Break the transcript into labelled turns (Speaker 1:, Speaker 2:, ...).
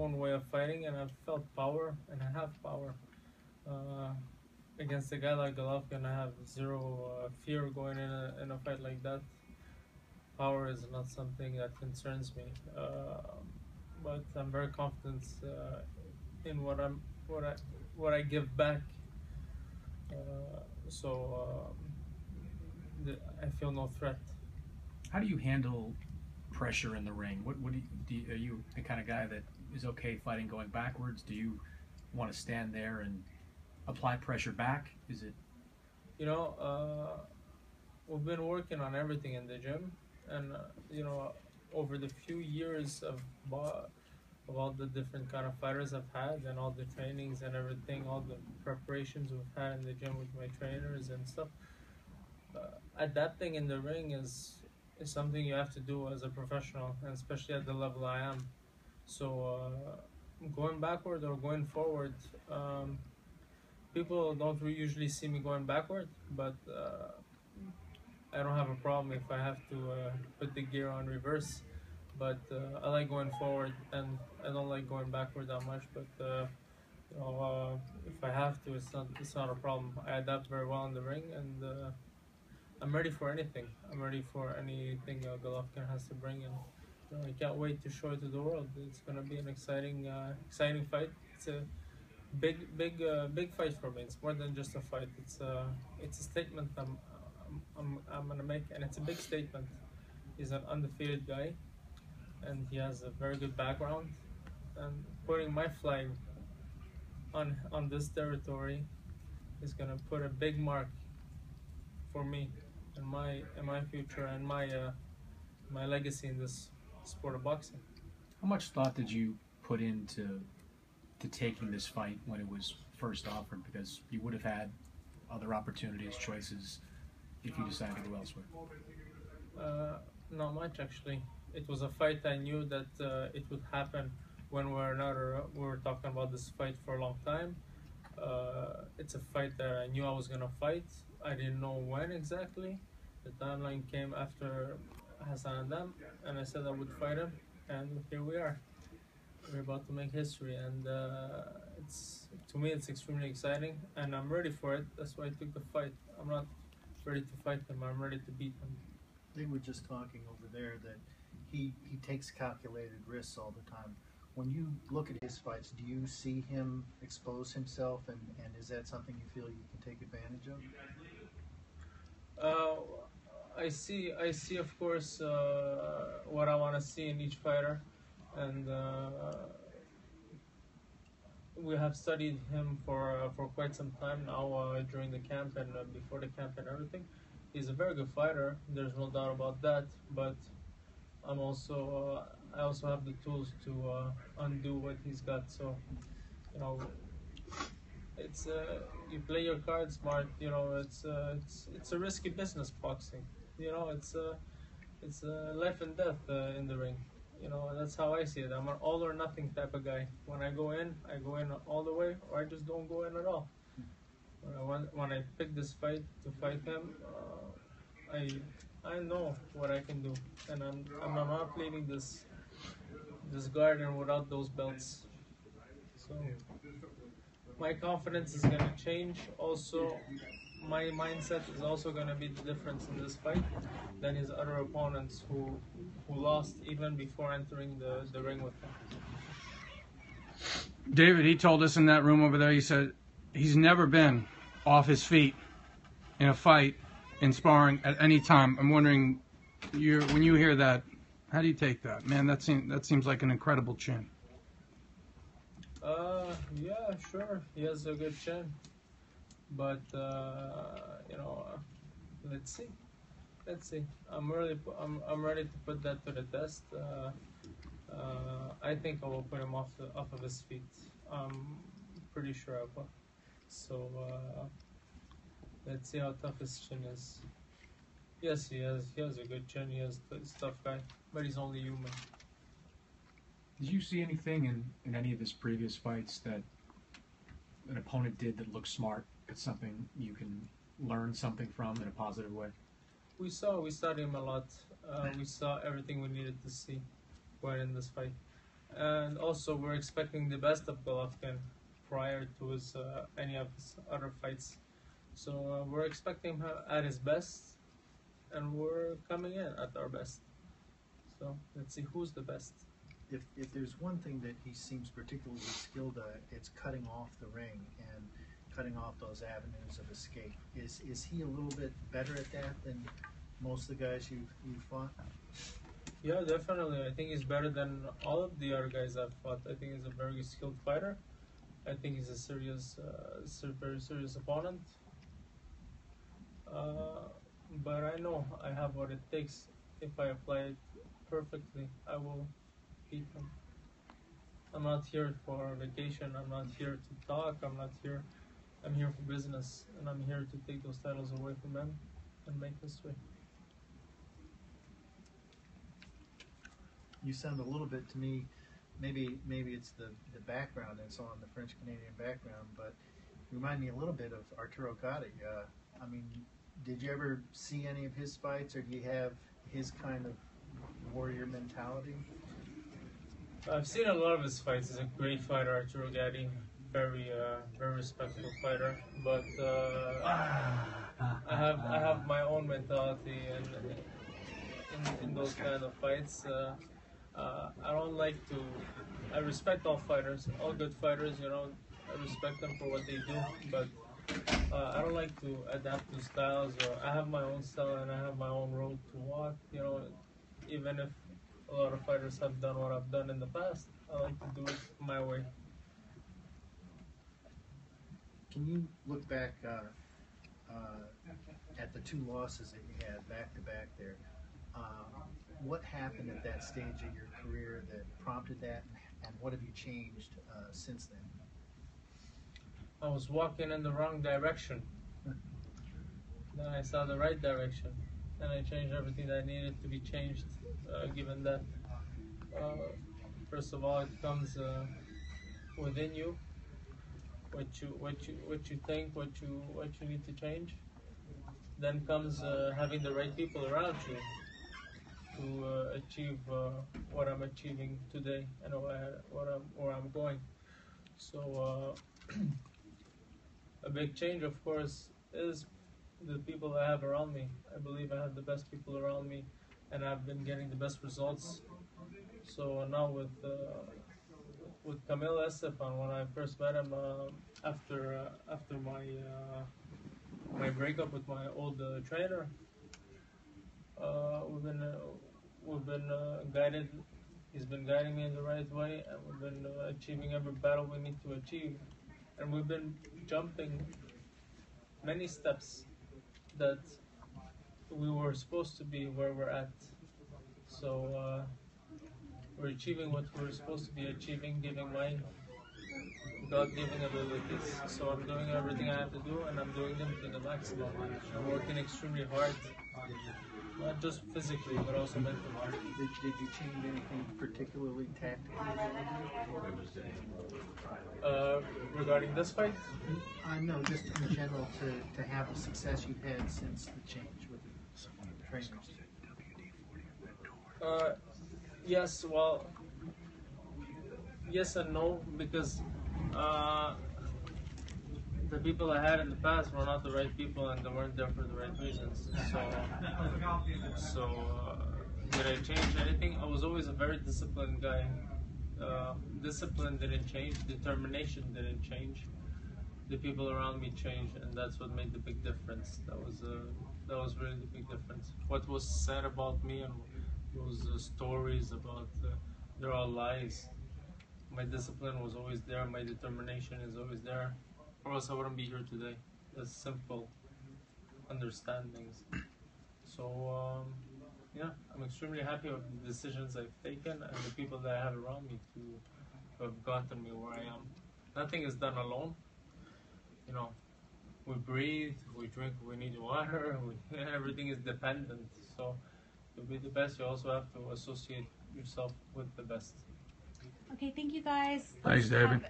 Speaker 1: own way of fighting, and I've felt power, and I have power. Uh, Against a guy like Golovkin, I have zero fear going in a fight like that. Power is not something that concerns me, but I'm very confident in what I what I give back. I feel no threat.
Speaker 2: How do you handle pressure in the ring? What are you the kind of guy that is okay fighting going backwards? Do you want to stand there and apply pressure back? Is it
Speaker 1: You know, we've been working on everything in the gym, and over the few years of all the different kind of fighters I've had, and all the trainings and everything, all the preparations we've had in the gym with my trainers and stuff. Adapting in the ring is something you have to do as a professional, and especially at the level I am. So going backward or going forward, people don't usually see me going backward, but I don't have a problem if I have to put the gear on reverse. But I like going forward, and I don't like going backward that much. But if I have to, it's not a problem. I adapt very well in the ring, and I'm ready for anything. I'm ready for anything Golovkin has to bring, and I can't wait to show it to the world. It's gonna be an exciting fight. It's a big fight for me. It's more than just a fight. It's a statement I'm gonna make, and it's a big statement. He's an undefeated guy, and he has a very good background. And putting my flag on this territory is gonna put a big mark for me and my future and my legacy in this sport of boxing.
Speaker 2: how much thought did you put into taking this fight when it was first offered? Because you would have had other opportunities, choices, if you decided to go elsewhere.
Speaker 1: Not much actually. It was a fight I knew that it would happen one way or another. We were talking about this fight for a long time. It's a fight that I knew I was gonna fight. I didn't know when exactly. The timeline came after Hassan Adam, and I said I would fight him, and here we are. We're about to make history, and it's to me it's extremely exciting, and I'm ready for it. That's why I took the fight. I'm not ready to fight him. I'm ready to beat him.
Speaker 3: They were just talking over there that he takes calculated risks all the time. When you look at his fights, do you see him expose himself, and is that something you feel you can take advantage of?
Speaker 1: Uh, I see, of course, what I want to see in each fighter, and we have studied him for quite some time now during the camp and before the camp and everything. He's a very good fighter. There's no doubt about that. But I also have the tools to undo what he's got. So you know, it's you play your cards smart. It's a risky business, boxing. It's life and death in the ring. That's how I see it. I'm an all or nothing type of guy. When I go in all the way, or I just don't go in at all. When I pick this fight to fight him, I know what I can do, and I'm not leaving this garden without those belts. So my confidence is gonna change. Also, my mindset is also gonna be the difference in this fight than his other opponents who lost even before entering the ring with him.
Speaker 4: David, he told us in that room over there, he said he's never been off his feet in a fight, in sparring at any time. I'm wondering, when you hear that, how do you take that? Man, that seems like an incredible chin.
Speaker 1: Yeah, sure, he has a good chin, but let's see. Let's see. I'm ready to put that to the test. I think I will put him off of his feet. I'm pretty sure I will. So let's see how tough his chin is. Yes, he has a good chin. He's a tough guy, but he's only human.
Speaker 2: Did you see anything in any of his previous fights that an opponent did that looked smart? It's something you can learn something from in a positive way?
Speaker 1: We studied him a lot. We saw everything we needed to see going in this fight. and also we're expecting the best of Golovkin prior to his any of his other fights. So we're expecting him at his best, and we're coming in at our best. So let's see who's the best.
Speaker 3: If there's one thing that he seems particularly skilled at, it's cutting off the ring and cutting off those avenues of escape. Is he a little bit better at that than most of the guys you've fought?
Speaker 1: Yeah, definitely. I think he's better than all of the other guys I've fought. I think he's a very skilled fighter. I think he's a very serious opponent. But I know I have what it takes. If I apply it perfectly, I will beat him. I'm not here for vacation. I'm not here to talk. I'm here for business, and I'm here to take those titles away from him and make history.
Speaker 3: You sound a little bit to me, maybe it's the background and so on, the French Canadian background, but you remind me a little bit of Arturo Gatti. I mean, did you ever see any of his fights, or do you have his kind of warrior mentality?
Speaker 1: I've seen a lot of his fights. He's a great fighter, Arturo Gatti. Very respectful fighter. But I have my own mentality in those kind of fights. I don't like to. I respect all fighters, all good fighters. You know, I respect them for what they do. But I don't like to adapt to styles. Or I have my own style and I have my own road to walk. You know, even if a lot of fighters have done what I've done in the past, I like to do it my way.
Speaker 3: Can you look back at the two losses that you had back to back there? What happened at that stage of your career that prompted that, and what have you changed since then?
Speaker 1: I was walking in the wrong direction. Then I saw the right direction, and I changed everything that needed to be changed. Given that, first of all, it comes within you. What you think, what you need to change. Then comes having the right people around you to achieve what I'm achieving today and where I'm going. So a big change, of course, is the people I have around me. I believe I have the best people around me, and I've been getting the best results. So now with Camille Estefan, when I first met him after my breakup with my old trainer, we've been guided. He's been guiding me in the right way, and we've been achieving every battle we need to achieve, and we've been jumping many steps that we were supposed to be where we're at. So we're achieving what we're supposed to be achieving, giving my God-given abilities. So I'm doing everything I have to do, and I'm doing them to the maximum. I'm working extremely hard, not just physically, but also mentally.
Speaker 3: Did you change anything particularly tactically?
Speaker 1: Regarding this fight,
Speaker 3: No, just in general to have the success you've had since the change with the trainers.
Speaker 1: yes, well, yes and no, because the people I had in the past were not the right people, and they weren't there for the right reasons. So did I change anything? I was always a very disciplined guy. Discipline didn't change. Determination didn't change. The people around me changed, and that's what made the big difference. That was really the big difference. What was said about me and those stories about they're all lies. My discipline was always there. My determination is always there, or else I wouldn't be here today. That's simple understandings. So yeah, I'm extremely happy with the decisions I've taken and the people that I have around me to have gotten me where I am. Nothing is done alone. You know, we breathe, we drink, we need water. Everything is dependent. So to be the best, you also have to associate yourself with the best.
Speaker 5: Okay, thank you guys.
Speaker 4: Thanks, David.